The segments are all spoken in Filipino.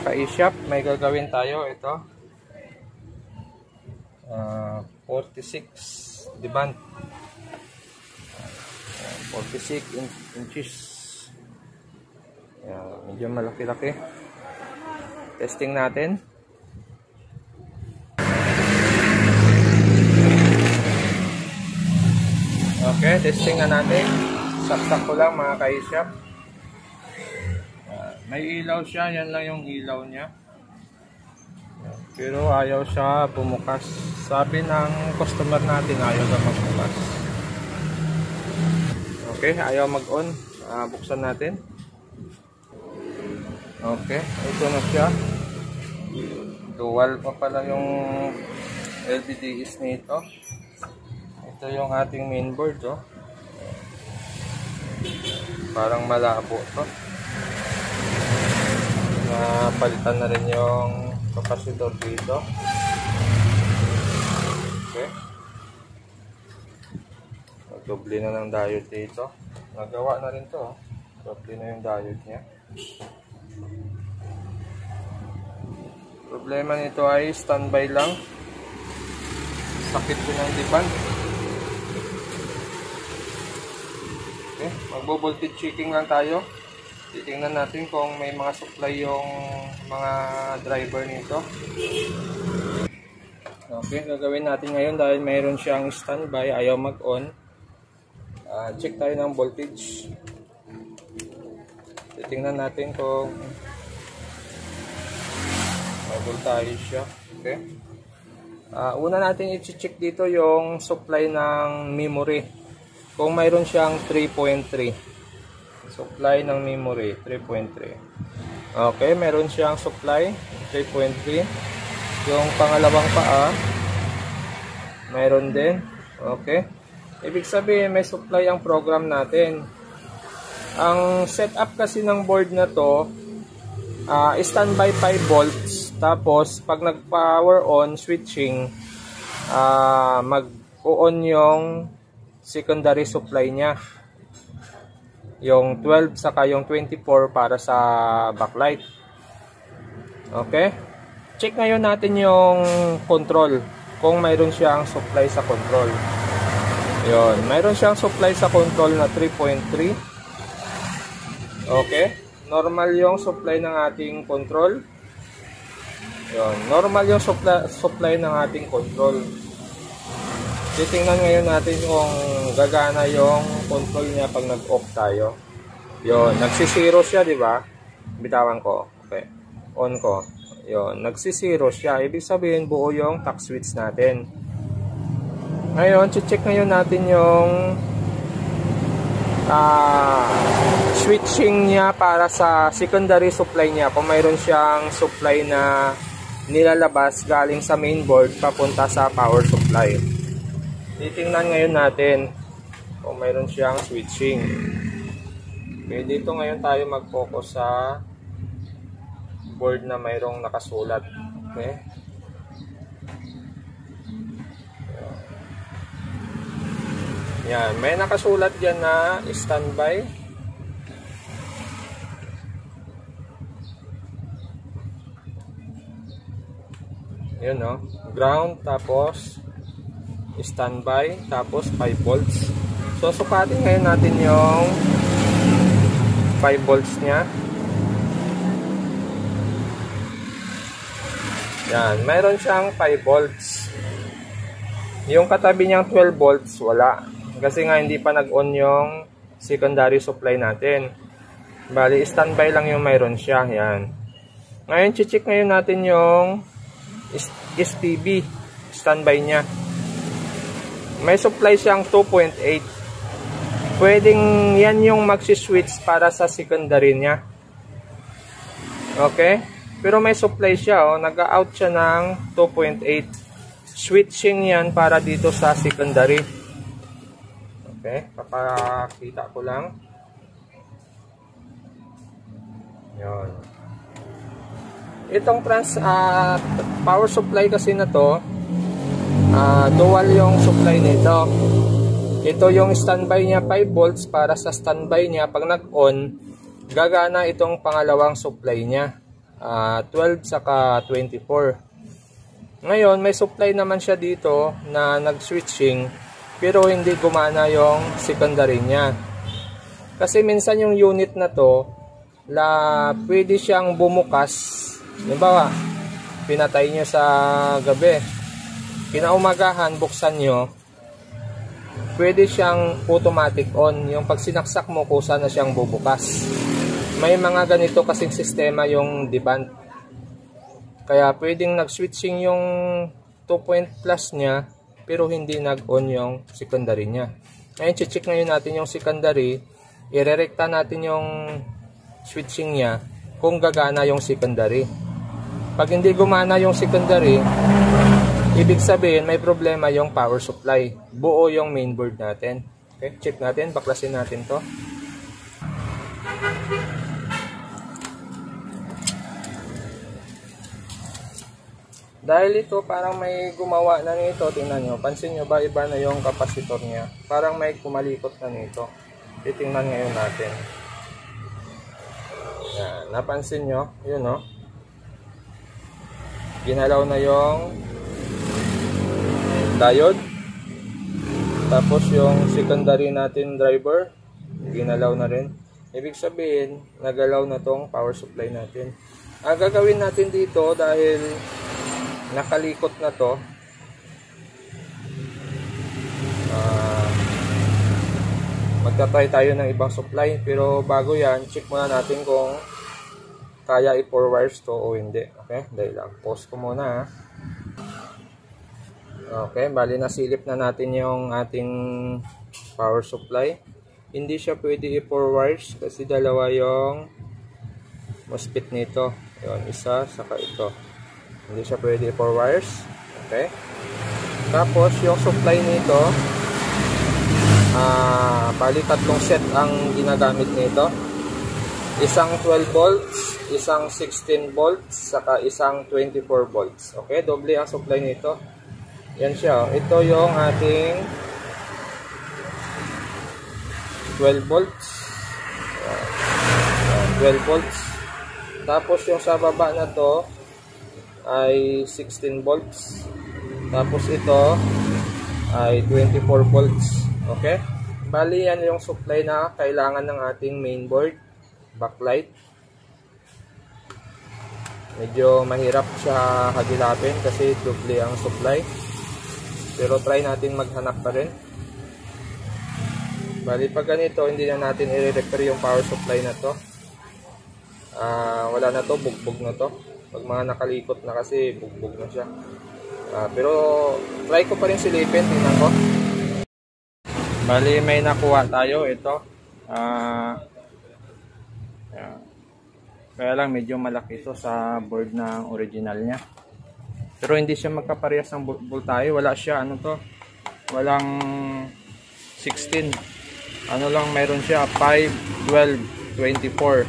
ka-e-shop, may gagawin tayo. Ito 46 demand, 46 inches. Medyo malaki-laki. Testing natin. Okay, testing na natin. Saksak ko lang mga ka-e-shop. May ilaw siya, yan lang yung ilaw niya. Pero ayaw siya bumukas. Sabi ng customer natin, ayaw na magbukas. Okay, ayaw mag-on. Buksan natin. Okay, ito na siya. Dual pa pala yung LVDs nito. Ito yung ating mainboard, oh. Parang malabo to. Palitan na rin yung capacitor dito. Okay. Doble na ng diode dito. Nagawa na rin to, oh. Doble na yung diode niya. Problema nito ay standby lang. Sakit ko ng demand. Okay, magbo-voltage checking lang tayo. Titingnan natin kung may mga supply yung mga driver nito. Okay, gagawin natin ngayon dahil mayroon siyang standby, ayaw mag-on. Check tayo ng voltage. Titingnan natin kung may voltage siya. Okay. Una natin i-check dito yung supply ng memory. Kung mayroon siyang 3.3. Supply ng memory 3.3. Okay, meron siyang supply 3.3. Yung pangalawang paa mayroon din. Okay. Ibig sabihin may supply ang program natin. Ang setup kasi ng board na to, standby 5 volts. Tapos pag nag-power on switching, mag-on yung secondary supply niya. Yung 12 saka yung 24 para sa backlight. Okay? Check ngayon natin yung control. Kung mayroon siyang supply sa control. Yun. Mayroon siyang supply sa control na 3.3. Okay? Normal yung supply ng ating control. Yun. Normal yung supply ng ating control. Titingnan ngayon natin kung gagana yung control niya pag nag-off tayo. Yun, nagsisiro siya, di ba? Bitawan ko. Okay. On ko. Yun, nagsisiro siya. Ibig sabihin buo yung tack switch natin. Ngayon, check ngayon natin yung switching niya para sa secondary supply niya. Kung mayroon siyang supply na nilalabas galing sa mainboard papunta sa power supply. Titingnan ngayon natin kung mayroon siyang switching. Okay, dito ngayon tayo mag-focus sa board na mayroong nakasulat. Okay. Yan, may nakasulat dyan na standby. Yun, no? Ground, tapos standby, tapos 5 volts. So, sukatin ngayon natin yung 5 volts niya. Yan, mayroon siyang 5 volts. Yung katabi niyang 12 volts, wala. Kasi nga hindi pa nag-on yung secondary supply natin. Bali, standby lang yung mayroon siya. Yan. Ngayon, check ngayon natin yung SPB, standby niya. May supply siyang 2.8. Pwedeng yan yung magsi-switch para sa secondary niya. Okay? Pero may supply siya, oh. Nag-out siya ng 2.8. Switching yan para dito sa secondary. Okay? Papakita ko lang. Yun. Itong power supply kasi na to, dual yung supply nito. Ito yung standby niya 5 volts para sa standby niya. Pag nag-on, gagana itong pangalawang supply niya. 12 saka 24. Ngayon, may supply naman siya dito na nag-switching pero hindi gumana yung secondary niya. Kasi minsan yung unit na to, pwede siyang bumukas. Halimbawa, pinatay nyo sa gabi. Kinaumagahan, buksan nyo. Pwede siyang automatic on. Yung pag sinaksak mo, kusa na siyang bubukas. May mga ganito kasing sistema yung Deband. Kaya pwedeng nag-switching yung 2 point plus niya, pero hindi nag-on yung secondary niya. Ngayon, check ngayon natin yung secondary. Irerekta natin yung switching niya kung gagana yung secondary. Pag hindi gumana yung secondary, ibig sabihin may problema yung power supply. Buo yung mainboard natin. Okay, check natin, baklasin natin to. Dahil ito parang may gumawa na nito, tingnan nyo, pansin nyo ba iba na yung kapasitor niya? Parang may kumalikot na nito. Titingnan ngayon natin. Yan, napansin nyo, yun o. Ginalaw na yung diode. Tapos yung secondary natin driver, ginalaw na rin. Ibig sabihin, nagalaw na tong power supply natin. Ang gagawin natin dito dahil nakalikot na to, magtatry tayo ng ibang supply. Pero bago yan, check muna natin kung kaya i-4 wires to o hindi. Okay, dahil lang, pause ko muna ha. Okay, bali nasilip na natin yung ating power supply. Hindi siya pwede i-4 wires kasi dalawa yung MOSFET nito. Yun, isa saka ito. Hindi siya pwede 4 wires. Okay. Tapos yung supply nito, bali tatlong set ang ginagamit nito. Isang 12 volts, isang 16 volts, saka isang 24 volts. Okay, doble ang supply nito. Yan siya. Ito yung ating 12 volts. 12 volts. Tapos yung sa baba na to ay 16 volts. Tapos ito ay 24 volts. Okay? Bali yan yung supply na kailangan ng ating mainboard backlight. Medyo mahirap siya hagilapin kasi doble ang supply. Pero try natin maghanap pa rin. Bali pag ganito, hindi na natin i-repair yung power supply na to. Wala na to, bugbog na to. Pag mga nakalikot na kasi, bugbog na siya. Pero try ko pa rin silipin, tingnan ko. Bali may nakuha tayo, ito. Kaya lang medyo malaki ito sa board ng original niya. Pero hindi siya magkaparehas ng voltahe. Wala siya, ano to? Walang 16. Ano lang mayroon siya, 5, 12, 24.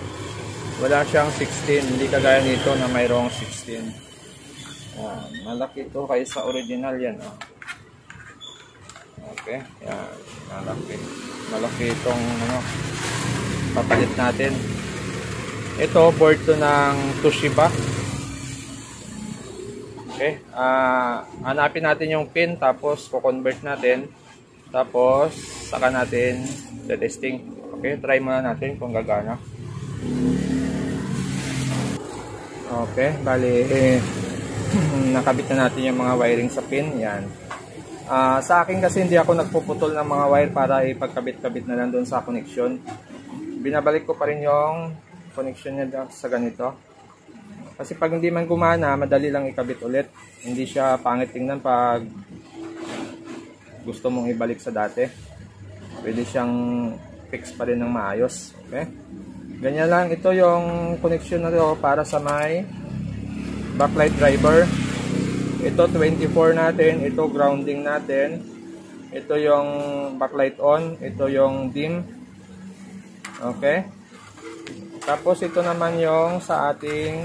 Wala siyang 16, hindi kagaya nito na mayroong 16. Malaki ito kaysa original yan. Okay, yan, malaki. Malaki itong papalit natin. Ito, board to ng Toshiba. Okay, hanapin natin yung pin, tapos ko-convert natin. Tapos, saka natin testing. Okay, try muna natin kung gagana. Okay, bali nakabit na natin yung mga wiring sa pin. Yan. Sa akin kasi hindi ako nagpuputol ng mga wire para ipagkabit-kabit na lang doon sa connection. Binabalik ko pa rin yung connection niya sa ganito. Kasi pag hindi man gumana, madali lang ikabit ulit. Hindi siya pangit tingnan pag gusto mong ibalik sa dati. Pwede siyang fix pa rin ng maayos. Okay? Ganyan lang, ito yung connection na ito para sa may backlight driver. Ito 24 natin, ito grounding natin. Ito yung backlight on, ito yung dim. Okay? Tapos ito naman yung sa ating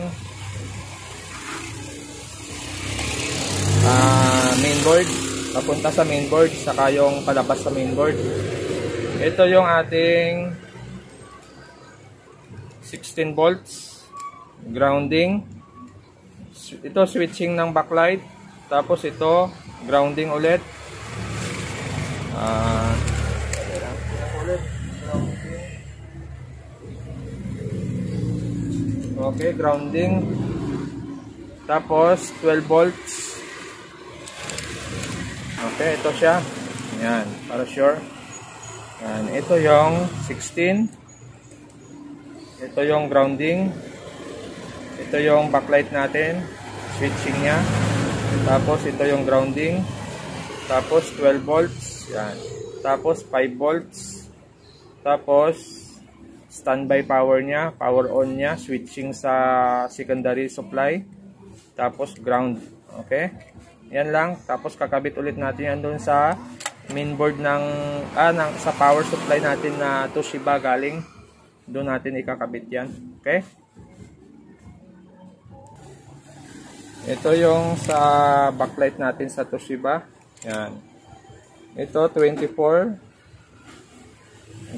mainboard. Papunta sa mainboard, saka yung palabas sa mainboard. Ito yung ating 16 volts. grounding. Ito switching ng backlight. Tapos ito grounding ulit. Okay, grounding. Tapos 12 volts. Okay, ito siya. Yan, para sure. Yan, ito yung 16. Ito yung grounding. Ito yung backlight natin. Switching niya. Tapos ito yung grounding. Tapos 12 volts. Yan. Tapos 5 volts. Tapos standby power niya. Power on niya. Switching sa secondary supply. Tapos ground. Okay. Yan lang. Tapos kakabit ulit natin yan doon sa mainboard ng sa power supply natin na Toshiba galing. Doon natin ikakabit yan. Okay. Ito yung sa backlight natin sa Toshiba. Yan. Ito 24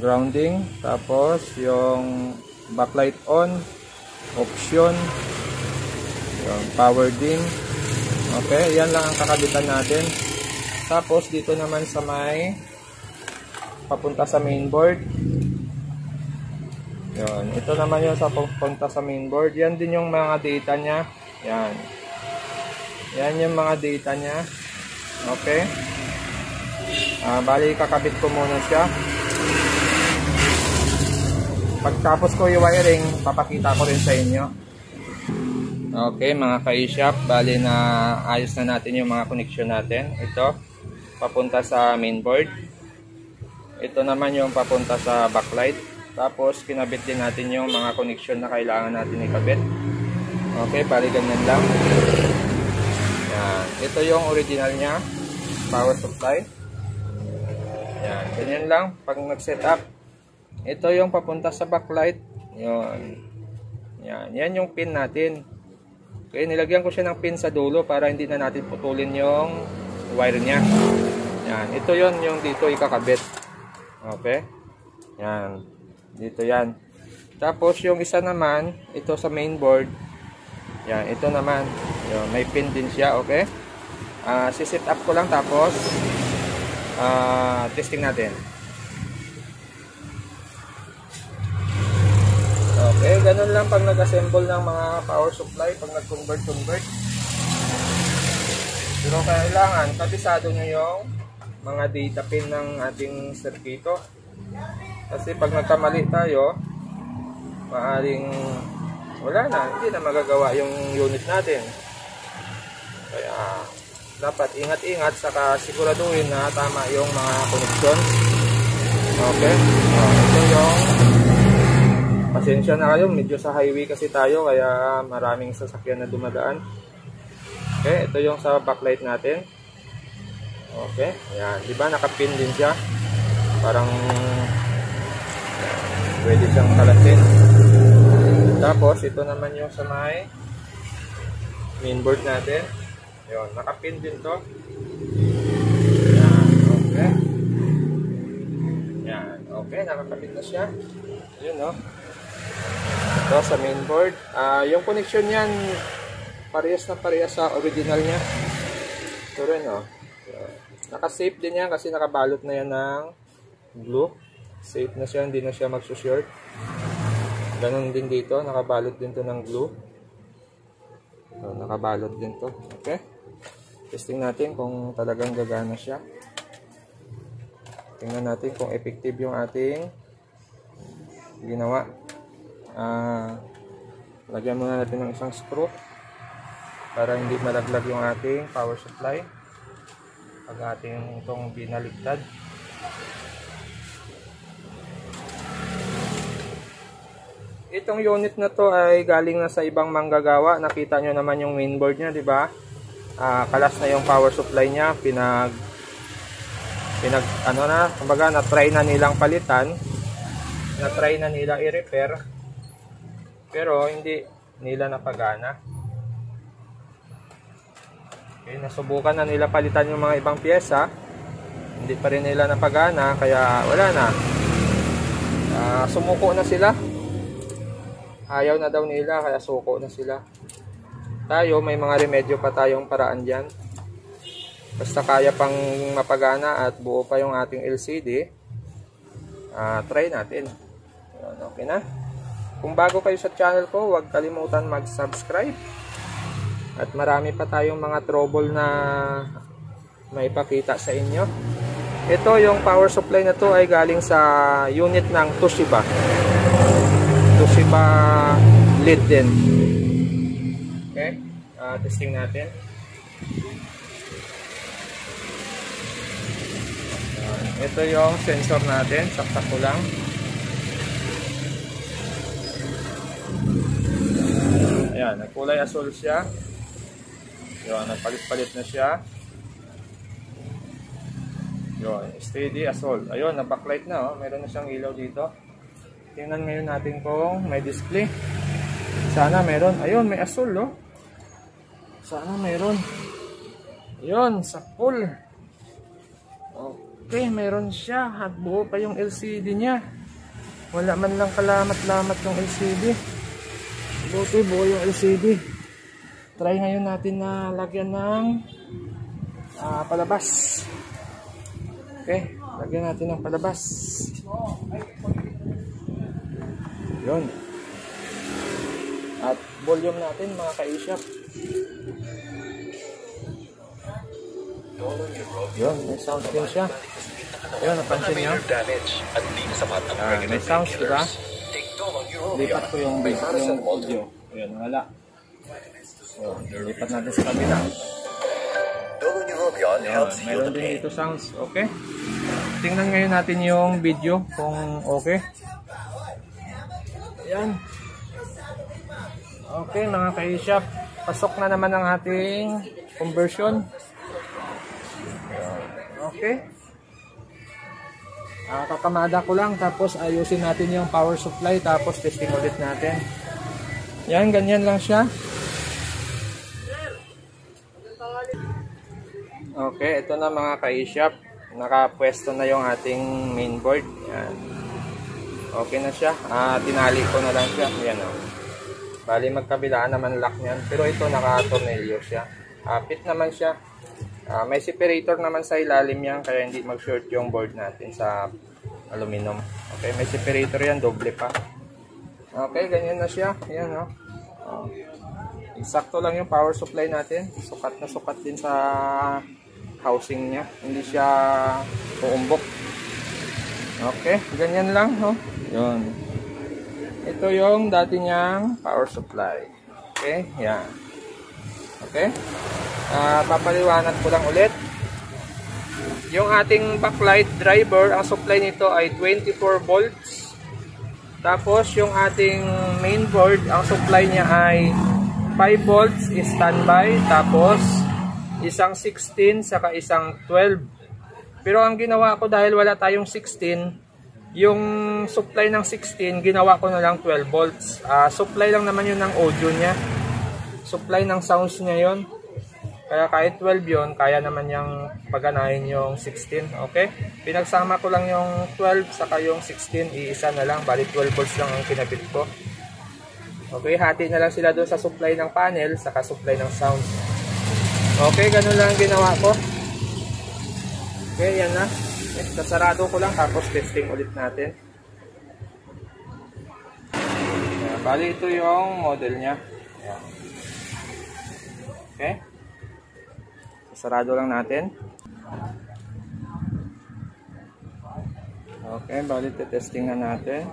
grounding. Tapos yung backlight on, option, yung power dim. Okay, yan lang ang kakabitan natin. Tapos dito naman sa may papunta sa mainboard. Yan, ito naman yung sa papunta sa mainboard. Yan din yung mga data niya. Yan. Yan yung mga data niya. Okay. Bali, kakabit ko muna siya. Pagtapos ko yung wiring, papakita ko rin sa inyo. Okay, mga ka-e-shop. Bali, na ayos na natin yung mga connection natin. Ito, papunta sa mainboard. Ito naman yung papunta sa backlight. Tapos, kinabit din natin yung mga connection na kailangan natin ikabit. Okay, bali ganyan lang. Yan. Ito yung original niya, power supply. Yan, ganyan lang pag nag-set up. Ito yung papunta sa backlight. Yan. Yan, yan yung pin natin. Okay, nilagyan ko siya ng pin sa dulo para hindi na natin putulin yung wire niya. Yan, ito yon yung dito ikakabit. Okay? Yan. Dito yan. Tapos yung isa naman, ito sa mainboard. Yan, ito naman. Yan, may pin din siya, okay? Si-set up ko lang tapos testing natin. Okay, ganun lang pag nag-assemble ng mga power supply, pag nag-convert. Pero kailangan kabisado nyo yung mga data pin ng ating circuito. Kasi pag nagkamali tayo, maaring wala na, hindi na magagawa yung unit natin. Kaya dapat ingat-ingat saka siguraduhin na tama yung mga connection. Okay? Ito yung pasensya na kayo, medyo sa highway kasi tayo kaya maraming sasakyan na dumadaan. Okay, ito yung sa backlight natin. Okay, ayan, di ba nakapin din siya? Parang pwede siyang kalasin. Tapos, ito naman yung sa may mainboard natin. Yun, nakapin din to. Yan, okay. Yan, okay, nakakapit na siya. Yun, no? Ito sa mainboard. Yung connection yan, parehas na parehas sa original niya. Ito rin, no? Naka-safe din yan kasi nakabalot na yan ng glue. Safe na siya, hindi na siya magsushort. Ganon din dito, nakabalot din to ng glue. So, nakabalot din to. Okay? Testing natin kung talagang gagana siya. Tingnan natin kung effective yung ating ginawa. Lagyan muna natin ng isang screw para hindi malaglag yung ating power supply pag ating itong binaligtad. Itong unit na to ay galing na sa ibang manggagawa. Nakita nyo naman yung mainboard nya, di ba? Kalas na yung power supply nya. Kumbaga na-try na nilang palitan. Na-try na nila i-repair. Pero hindi nila napagana. Okay, nasubukan na nila palitan yung mga ibang pyesa. Hindi pa rin nila napagana, kaya wala na. Sumuko na sila. Ayaw na daw nila, kaya suko na sila. Tayo, may mga remedyo pa tayong paraan dyan. Basta kaya pang mapagana at buo pa yung ating LCD, try natin. Okay na? Kung bago kayo sa channel ko, huwag kalimutan mag-subscribe. At marami pa tayong mga trouble na maipakita sa inyo. Ito, yung power supply na to ay galing sa unit ng Toshiba. Toshiba LED din. Okay, testing natin. Ito yung sensor natin, saksak ko lang. Ayan, nagkulay asul siya. Yun, nagpalit-palit na siya. Yun, steady asul. Ayun, na-backlight na, oh. Meron na siyang ilaw dito. Tingnan ngayon natin kung may display. Sana meron. Ayun, may asul, oh. Sana meron. Ayun, sa full. Okay, meron siya. At buo pa yung LCD niya. Wala man lang kalamat-lamat yung LCD. Buti buo yung LCD. Try ngayon natin na lagyan ng palabas. Okay, lagyan natin ng palabas. Yun. At volume natin mga ka-e-shop. Yun, may sounds din siya. Yun, napansin nyo? May sounds, diba? Lipat ko yung audio. Yun, wala. Yun, lipat natin sa kabila. Yun, meron din dito sounds. Okay. Tingnan ngayon natin yung video kung okay. Ayan. Okay mga ka-e-shop. Pasok na naman ang ating conversion. Okay. Kakamada ko lang, tapos ayusin natin yung power supply, tapos testing ulit natin. Yan, ganyan lang siya. Okay, ito na mga ka-e-shop. Nakapwesto na yung ating mainboard. Yan. Okay na siya. Tinali ko na lang siya. Yan, oh. Bali magkabilaan naman lock niyan. Pero ito naka-tornilyo siya. Fit naman siya. May separator naman sa ilalim yan, kaya hindi mag-short yung board natin sa aluminum. Okay, may separator yan, doble pa. Okay, ganyan na siya. Ayan, oh. Eksakto lang yung power supply natin. Sukat na sukat din sa housing niya. Hindi siya uumbok. Okay, ganyan lang, oh. Yun. Ito yung dati niyang power supply. Okay, yan. Okay. Papaliwanag ko lang ulit. Yung ating backlight driver, ang supply nito ay 24 volts. Tapos yung ating mainboard, ang supply niya ay 5 volts standby. Tapos isang 16 saka isang 12. Pero ang ginawa ko, dahil wala tayong 16, yung supply ng 16 ginawa ko na lang 12 volts. Supply lang naman yun ng audio niya. Supply ng sounds niya yon. Kaya kahit 12 yon, kaya naman yung paganahin yung 16. Okay? Pinagsama ko lang yung 12 saka yung 16, iisa na lang. Bali 12 volts lang ang kinabit ko. Okay, hati na lang sila doon sa supply ng panel saka supply ng sound. Okay, ganun lang ang ginawa ko. Okay, yan na. Sasarado ko lang, tapos testing ulit natin. Bali ito yung model niya. Ayan. Okay. Sarado lang natin. Okay, bali testing na natin.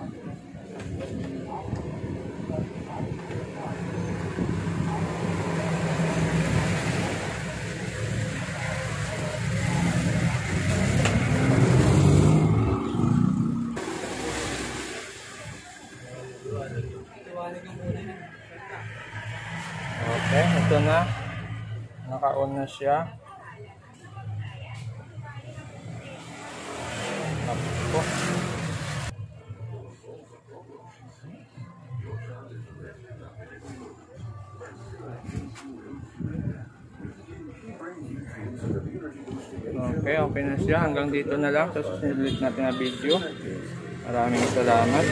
Okay, ito na. Naka-on na siya. Okay na siya. Hanggang dito na lang. Susunod ulit natin na video. Maraming salamat.